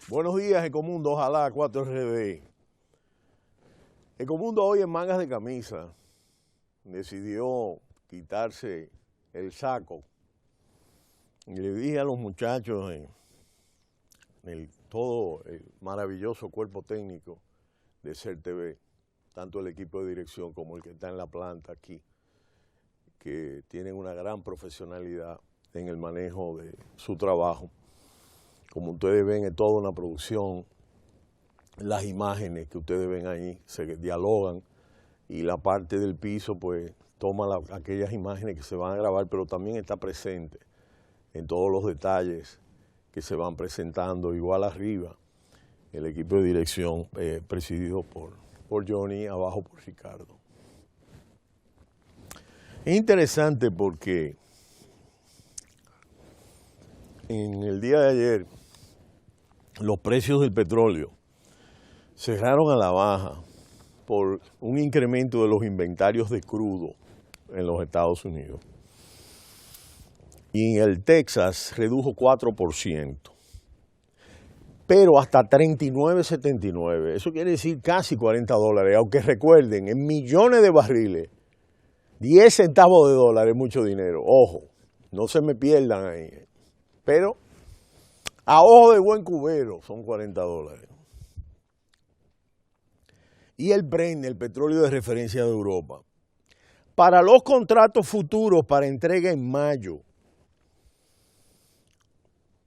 Buenos días, Ecomundo, ojalá 4RD. Ecomundo hoy en mangas de camisa decidió quitarse el saco y le dije a los muchachos en todo el maravilloso cuerpo técnico de CERTV, tanto el equipo de dirección como el que está en la planta aquí, que tienen una gran profesionalidad en el manejo de su trabajo. Como ustedes ven, es toda una producción. Las imágenes que ustedes ven ahí se dialogan y la parte del piso pues toma aquellas imágenes que se van a grabar, pero también está presente en todos los detalles que se van presentando. Igual arriba, el equipo de dirección presidido por Johnny, abajo por Ricardo. Es interesante porque en el día de ayer los precios del petróleo cerraron a la baja por un incremento de los inventarios de crudo en los Estados Unidos. Y en el Texas redujo 4%, pero hasta 39.79. Eso quiere decir casi $40, aunque recuerden, en millones de barriles, 10 centavos de dólar es mucho dinero. Ojo, no se me pierdan ahí. Pero a ojo de buen cubero son $40. Y el Brent, el petróleo de referencia de Europa, para los contratos futuros para entrega en mayo,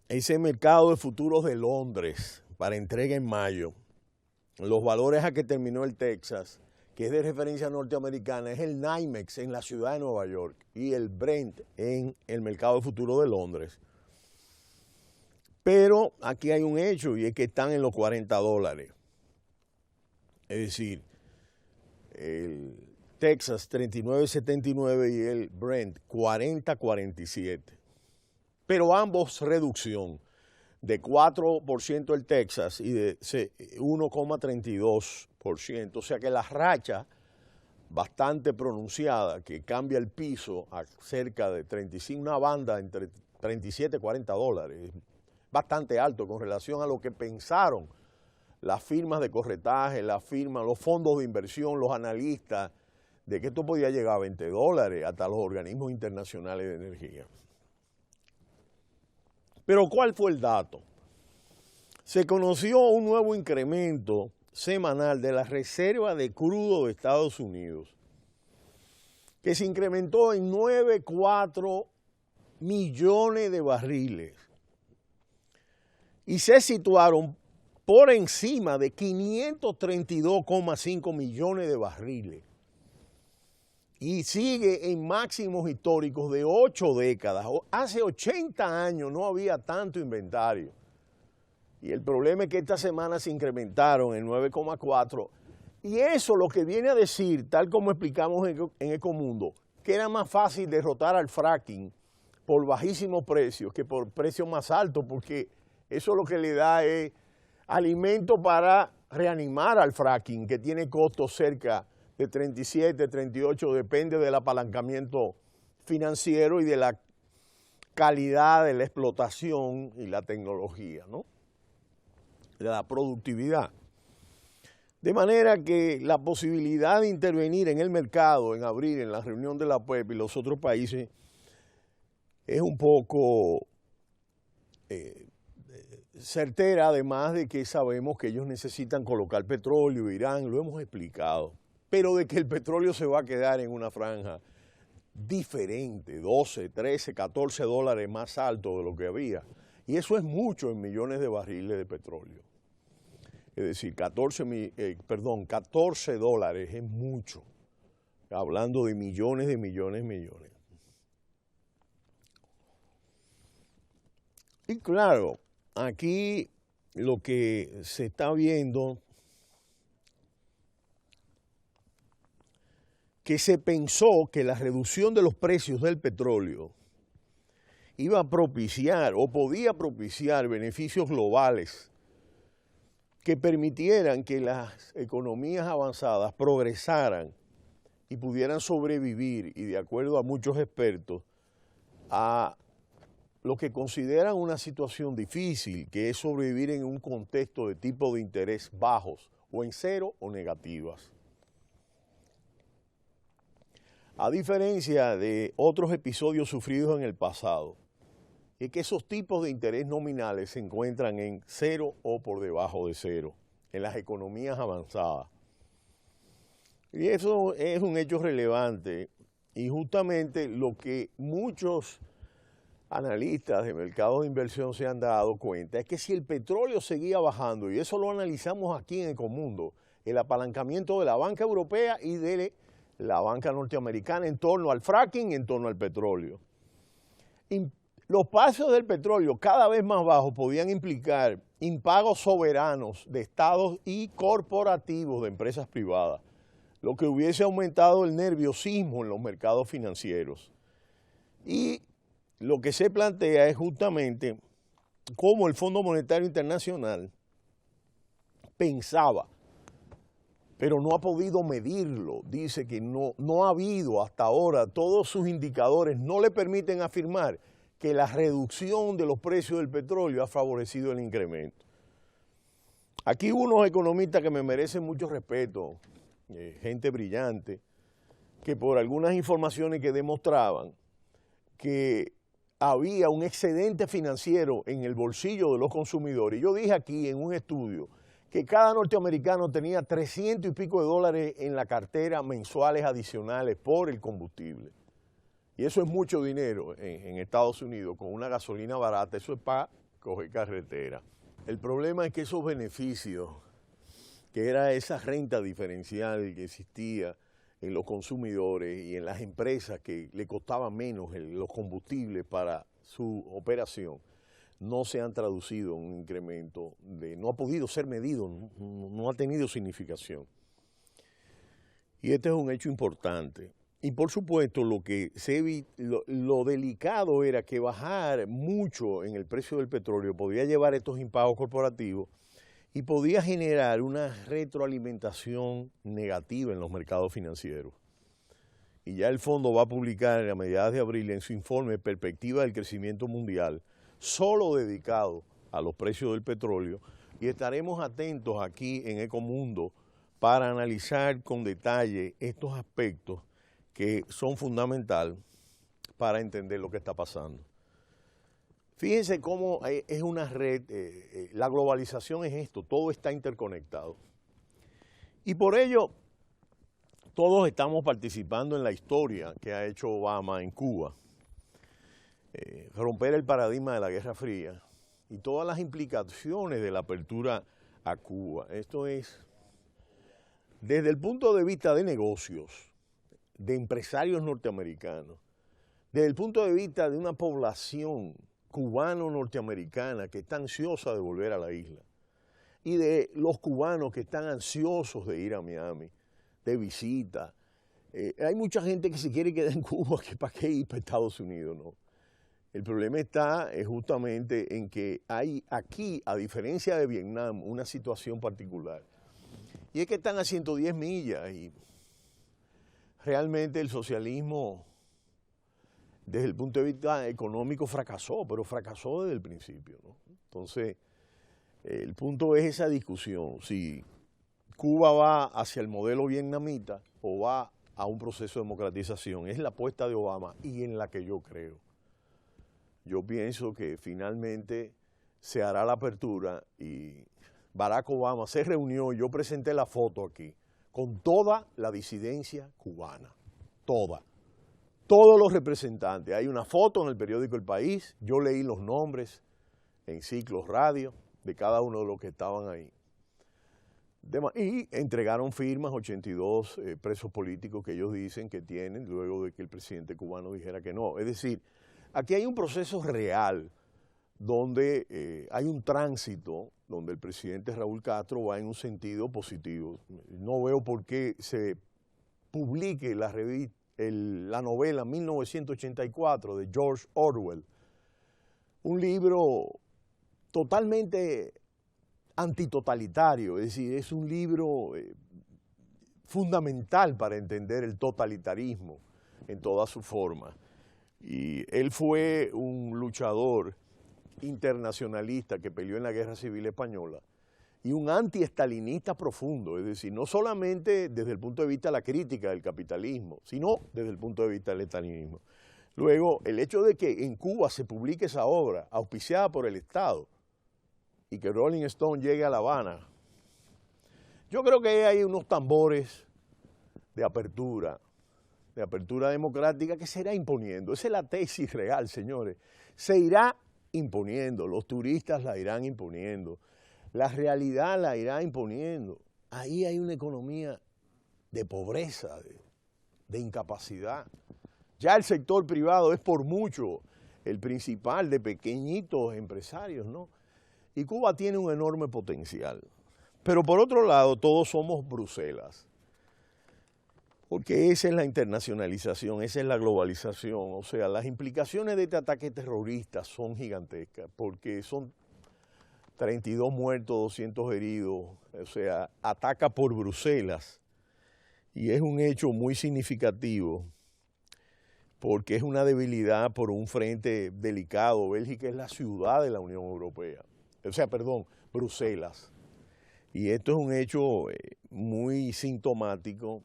ese mercado de futuros de Londres para entrega en mayo, los valores a que terminó el Texas, que es de referencia norteamericana, es el NYMEX en la ciudad de Nueva York y el Brent en el mercado de futuros de Londres. Pero aquí hay un hecho y es que están en los $40. Es decir, el Texas 39.79 y el Brent 40.47. Pero ambos reducción de 4% el Texas y de 1,32%. O sea que la racha bastante pronunciada que cambia el piso a cerca de 35, una banda entre 37 y $40. Bastante alto con relación a lo que pensaron las firmas de corretaje, las firmas, los fondos de inversión, los analistas, de que esto podía llegar a $20 hasta los organismos internacionales de energía. Pero ¿cuál fue el dato? Se conoció un nuevo incremento semanal de la reserva de crudo de Estados Unidos, que se incrementó en 9,4 millones de barriles y se situaron por encima de 532,5 millones de barriles y sigue en máximos históricos de 8 décadas. Hace 80 años no había tanto inventario y el problema es que esta semana se incrementaron en 9,4 y eso lo que viene a decir, tal como explicamos en Ecomundo, que era más fácil derrotar al fracking por bajísimos precios que por precios más altos, porque eso lo que le da es alimento para reanimar al fracking, que tiene costos cerca de 37, 38, depende del apalancamiento financiero y de la calidad de la explotación y la tecnología, ¿no? De la productividad. De manera que la posibilidad de intervenir en el mercado en abril, en la reunión de la OPEP y los otros países, es un poco certera, además de que sabemos que ellos necesitan colocar petróleo, Irán, lo hemos explicado, pero de que el petróleo se va a quedar en una franja diferente, 12, 13, $14 más alto de lo que había. Y eso es mucho en millones de barriles de petróleo. Es decir, $14 es mucho, hablando de millones, millones. Y claro, aquí lo que se está viendo, que se pensó que la reducción de los precios del petróleo iba a propiciar o podía propiciar beneficios globales que permitieran que las economías avanzadas progresaran y pudieran sobrevivir, y de acuerdo a muchos expertos, a los que consideran una situación difícil, que es sobrevivir en un contexto de tipo de interés bajos, o en cero o negativas. A diferencia de otros episodios sufridos en el pasado, es que esos tipos de interés nominales se encuentran en cero o por debajo de cero, en las economías avanzadas. Y eso es un hecho relevante y justamente lo que muchos analistas de mercados de inversión se han dado cuenta es que si el petróleo seguía bajando, y eso lo analizamos aquí en Ecomundo, el apalancamiento de la banca europea y de la banca norteamericana en torno al fracking y en torno al petróleo. Los precios del petróleo cada vez más bajos podían implicar impagos soberanos de estados y corporativos de empresas privadas, lo que hubiese aumentado el nerviosismo en los mercados financieros. Y lo que se plantea es justamente cómo el Fondo Monetario Internacional pensaba, pero no ha podido medirlo. Dice que no ha habido hasta ahora, todos sus indicadores no le permiten afirmar que la reducción de los precios del petróleo ha favorecido el incremento. Aquí unos economistas que me merecen mucho respeto, gente brillante, que por algunas informaciones que demostraban que había un excedente financiero en el bolsillo de los consumidores. Yo dije aquí en un estudio que cada norteamericano tenía 300 y pico de dólares en la cartera mensuales adicionales por el combustible. Y eso es mucho dinero en Estados Unidos, con una gasolina barata, eso es para coger carretera. El problema es que esos beneficios, que era esa renta diferencial que existía en los consumidores y en las empresas que le costaban menos los combustibles para su operación, no se han traducido en un incremento, no ha podido ser medido, no ha tenido significación. Y este es un hecho importante. Y por supuesto lo delicado era que bajar mucho en el precio del petróleo podía llevar estos impagos corporativos y podía generar una retroalimentación negativa en los mercados financieros. Y ya el fondo va a publicar a mediados de abril en su informe Perspectiva del Crecimiento Mundial, solo dedicado a los precios del petróleo, y estaremos atentos aquí en Ecomundo para analizar con detalle estos aspectos que son fundamentales para entender lo que está pasando. Fíjense cómo es una red, la globalización es esto, todo está interconectado. Y por ello, todos estamos participando en la historia que ha hecho Obama en Cuba, romper el paradigma de la Guerra Fría y todas las implicaciones de la apertura a Cuba. Esto es, desde el punto de vista de negocios, de empresarios norteamericanos, desde el punto de vista de una población cubano-norteamericana que está ansiosa de volver a la isla, y de los cubanos que están ansiosos de ir a Miami, de visita. Hay mucha gente que se quiere quedar en Cuba, que para qué ir para Estados Unidos, ¿no? El problema está justamente en que hay aquí, a diferencia de Vietnam, una situación particular. Y es que están a 110 millas y realmente el socialismo, desde el punto de vista económico, fracasó, pero fracasó desde el principio, ¿no? Entonces, el punto es esa discusión, si Cuba va hacia el modelo vietnamita o va a un proceso de democratización. Es la apuesta de Obama y en la que yo creo. Yo pienso que finalmente se hará la apertura y Barack Obama se reunió, yo presenté la foto aquí, con toda la disidencia cubana, todos los representantes. Hay una foto en el periódico El País, yo leí los nombres en ciclos radio de cada uno de los que estaban ahí. Y entregaron firmas 82 presos políticos que ellos dicen que tienen luego de que el presidente cubano dijera que no. Es decir, aquí hay un proceso real donde hay un tránsito, donde el presidente Raúl Castro va en un sentido positivo. No veo por qué se publique la novela 1984 de George Orwell, un libro totalmente antitotalitario, es decir, es un libro fundamental para entender el totalitarismo en toda su forma. Y él fue un luchador internacionalista que peleó en la Guerra Civil Española y un anti-estalinista profundo, es decir, no solamente desde el punto de vista de la crítica del capitalismo, sino desde el punto de vista del estalinismo. Luego, el hecho de que en Cuba se publique esa obra, auspiciada por el Estado, y que Rolling Stone llegue a La Habana, yo creo que hay unos tambores de apertura democrática que se irá imponiendo. Esa es la tesis real, señores. Se irá imponiendo, los turistas la irán imponiendo, la realidad la irá imponiendo. Ahí hay una economía de pobreza, de incapacidad. Ya el sector privado es por mucho el principal de pequeñitos empresarios, ¿no? Y Cuba tiene un enorme potencial. Pero por otro lado, todos somos Bruselas. Porque esa es la internacionalización, esa es la globalización. O sea, las implicaciones de este ataque terrorista son gigantescas, porque son 32 muertos, 200 heridos. O sea, ataca por Bruselas. Y es un hecho muy significativo, porque es una debilidad por un frente delicado. Bélgica es la ciudad de la Unión Europea. O sea, perdón, Bruselas. Y esto es un hecho muy sintomático,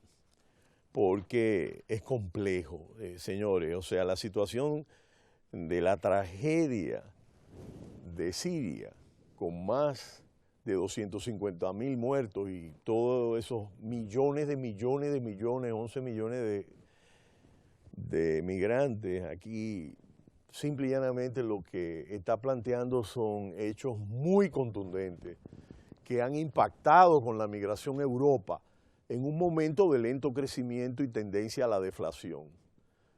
porque es complejo, señores. O sea, la situación de la tragedia de Siria, con más de 250.000 muertos y todos esos millones, 11 millones de migrantes, aquí simple y llanamente lo que está planteando son hechos muy contundentes que han impactado con la migración a Europa en un momento de lento crecimiento y tendencia a la deflación,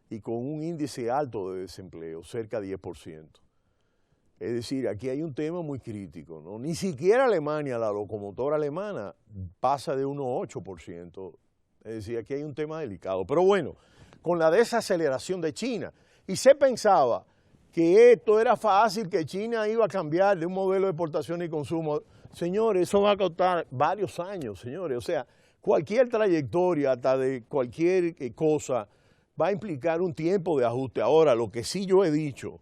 y con un índice alto de desempleo, cerca de 10%. Es decir, aquí hay un tema muy crítico, ¿no? Ni siquiera Alemania, la locomotora alemana, pasa de 1,8%. Es decir, aquí hay un tema delicado. Pero bueno, con la desaceleración de China, y se pensaba que esto era fácil, que China iba a cambiar de un modelo de exportación y consumo. Señores, eso va a costar varios años, señores. O sea, cualquier trayectoria, hasta de cualquier cosa, va a implicar un tiempo de ajuste. Ahora, lo que sí yo he dicho,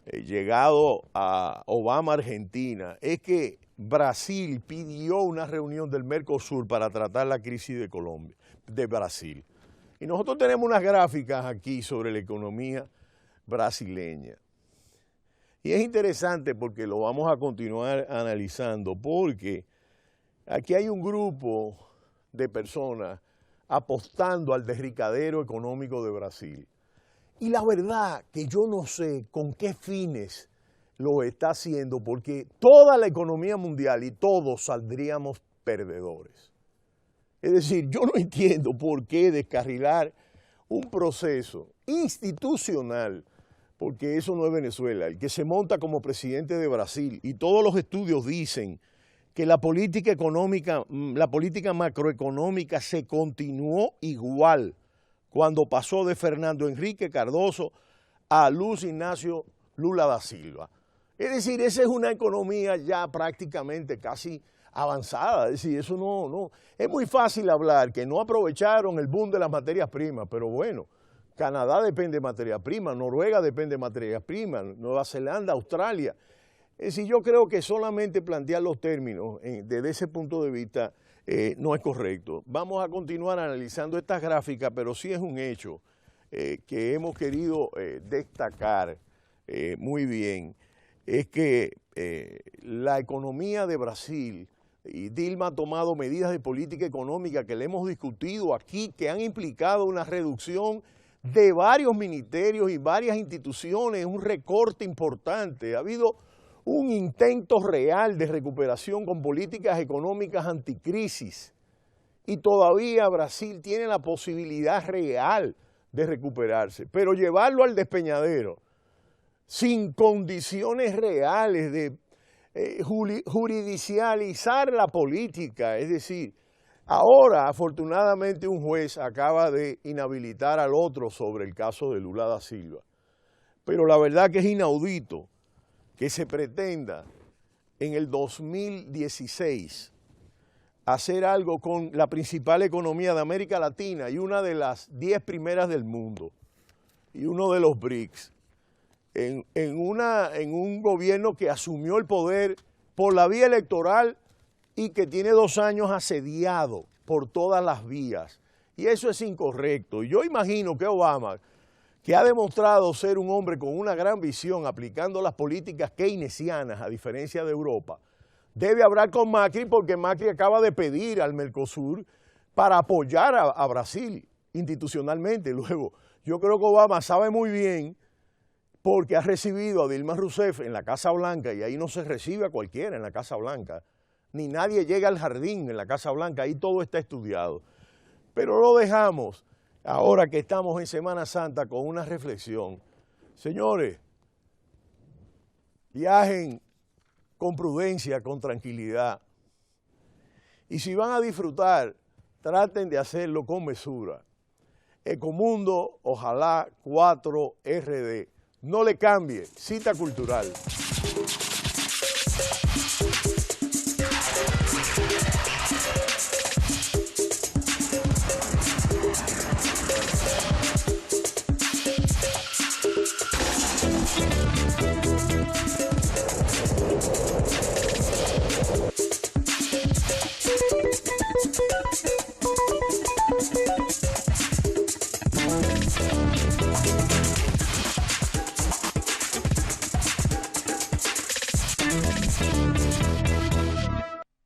llegado a Obama, Argentina, es que Brasil pidió una reunión del Mercosur para tratar la crisis de Colombia, de Brasil. Y nosotros tenemos unas gráficas aquí sobre la economía brasileña. Y es interesante porque lo vamos a continuar analizando, porque aquí hay un grupo de personas apostando al derricadero económico de Brasil. Y la verdad que yo no sé con qué fines lo está haciendo, porque toda la economía mundial y todos saldríamos perdedores. Es decir, yo no entiendo por qué descarrilar un proceso institucional, porque eso no es Venezuela. El que se monta como presidente de Brasil, y todos los estudios dicen que la política económica, la política macroeconómica se continuó igual cuando pasó de Fernando Henrique Cardoso a Luis Ignacio Lula da Silva. Es decir, esa es una economía ya prácticamente casi avanzada. Es decir, eso no. Es muy fácil hablar que no aprovecharon el boom de las materias primas, pero bueno, Canadá depende de materias primas, Noruega depende de materias primas, Nueva Zelanda, Australia. Es decir, yo creo que solamente plantear los términos desde ese punto de vista no es correcto. Vamos a continuar analizando estas gráficas, pero sí es un hecho que hemos querido destacar muy bien, es que la economía de Brasil, y Dilma ha tomado medidas de política económica que le hemos discutido aquí, que han implicado una reducción de varios ministerios y varias instituciones, un recorte importante. Ha habido un intento real de recuperación con políticas económicas anticrisis, y todavía Brasil tiene la posibilidad real de recuperarse, pero llevarlo al despeñadero sin condiciones reales de juridicializar la política. Es decir, ahora afortunadamente un juez acaba de inhabilitar al otro sobre el caso de Lula da Silva, pero la verdad que es inaudito que se pretenda en el 2016 hacer algo con la principal economía de América Latina y una de las 10 primeras del mundo, y uno de los BRICS, en un gobierno que asumió el poder por la vía electoral y que tiene 2 años asediado por todas las vías. Y eso es incorrecto. Y yo imagino que Obama, que ha demostrado ser un hombre con una gran visión aplicando las políticas keynesianas a diferencia de Europa, debe hablar con Macri porque Macri acaba de pedir al Mercosur para apoyar a Brasil institucionalmente. Luego, yo creo que Obama sabe muy bien, porque ha recibido a Dilma Rousseff en la Casa Blanca, y ahí no se recibe a cualquiera en la Casa Blanca, ni nadie llega al jardín en la Casa Blanca, ahí todo está estudiado. Pero lo dejamos, ahora que estamos en Semana Santa, con una reflexión. Señores, viajen con prudencia, con tranquilidad. Y si van a disfrutar, traten de hacerlo con mesura. Ecomundo, ojalá 4RD. No le cambie, cita cultural.